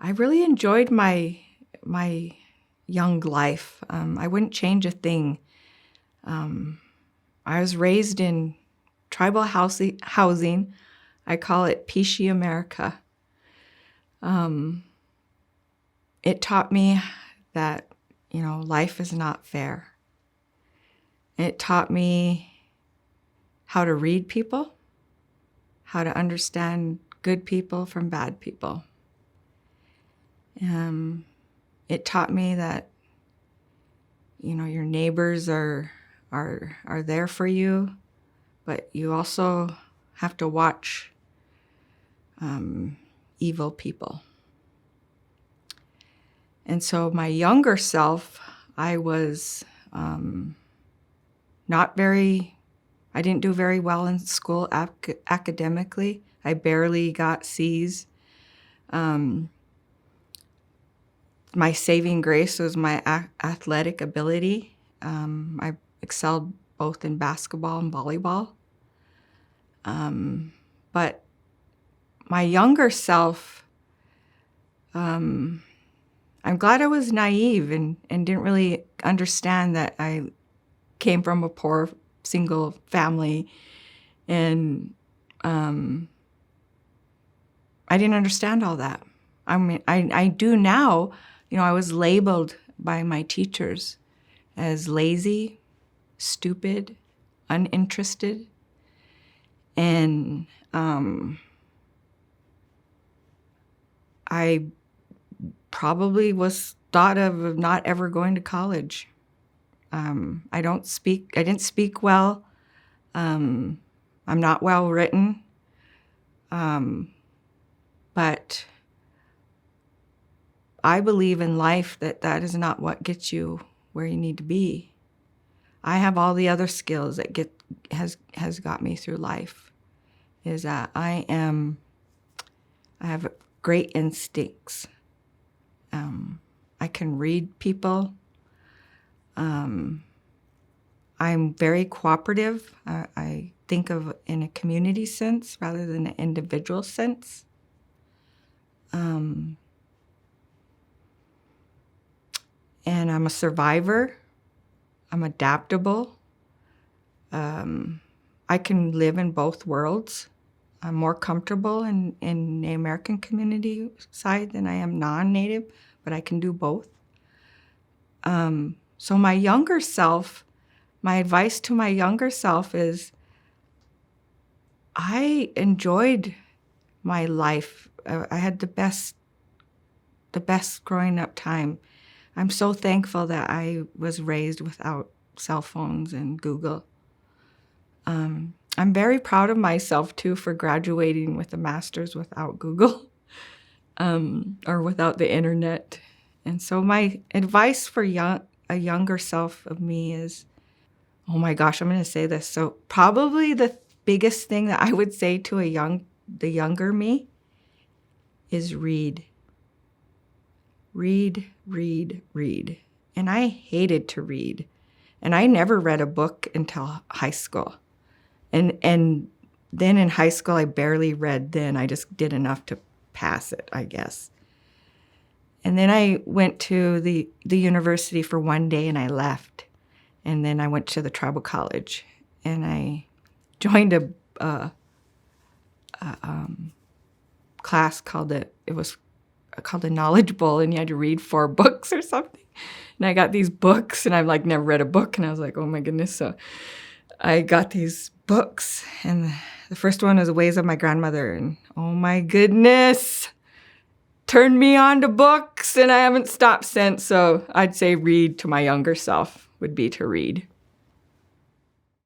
I really enjoyed my young life. I wouldn't change a thing. I was raised in tribal housing. I call it Pishi America. It taught me that, life is not fair. It taught me how to read people, how to understand good people from bad people. It taught me that, your neighbors are there for you, but you also have to watch evil people. And so my younger self, I was I didn't do very well in school academically. I barely got C's. My saving grace was my athletic ability. I excelled both in basketball and volleyball. But my younger self, I'm glad I was naive and didn't really understand that I came from a poor single family, and I didn't understand all that. I mean, I do now. I was labeled by my teachers as lazy, stupid, uninterested, and I probably was thought of not ever going to college. I didn't speak well. I'm not well written. But I believe in life that is not what gets you where you need to be. I have all the other skills that has got me through life. Is that I have great instincts. I can read people. I'm very cooperative. I think of in a community sense rather than an individual sense. And I'm a survivor. I'm adaptable. I can live in both worlds. I'm more comfortable in the American community side than I am non-Native, but I can do both. So my advice to my younger self is, I enjoyed my life. I had the best growing up time. I'm so thankful that I was raised without cell phones and Google. I'm very proud of myself too for graduating with a master's without Google, or without the internet. And so my advice for a younger self of me is, oh my gosh, I'm going to say this. So probably the biggest thing that I would say to the younger me is read. Read, read, read. And I hated to read. And I never read a book until high school. And then in high school, I barely read then. I just did enough to pass it, I guess. And then I went to the university for one day and I left. And then I went to the tribal college and I joined a class called the Knowledge Bowl, and you had to read 4 books or something. And I got these books, and I've never read a book, and I was like, oh my goodness. So I got these books, and the first one was The Ways of My Grandmother, and oh my goodness, turned me on to books, and I haven't stopped since. So I'd say read to my younger self would be to read.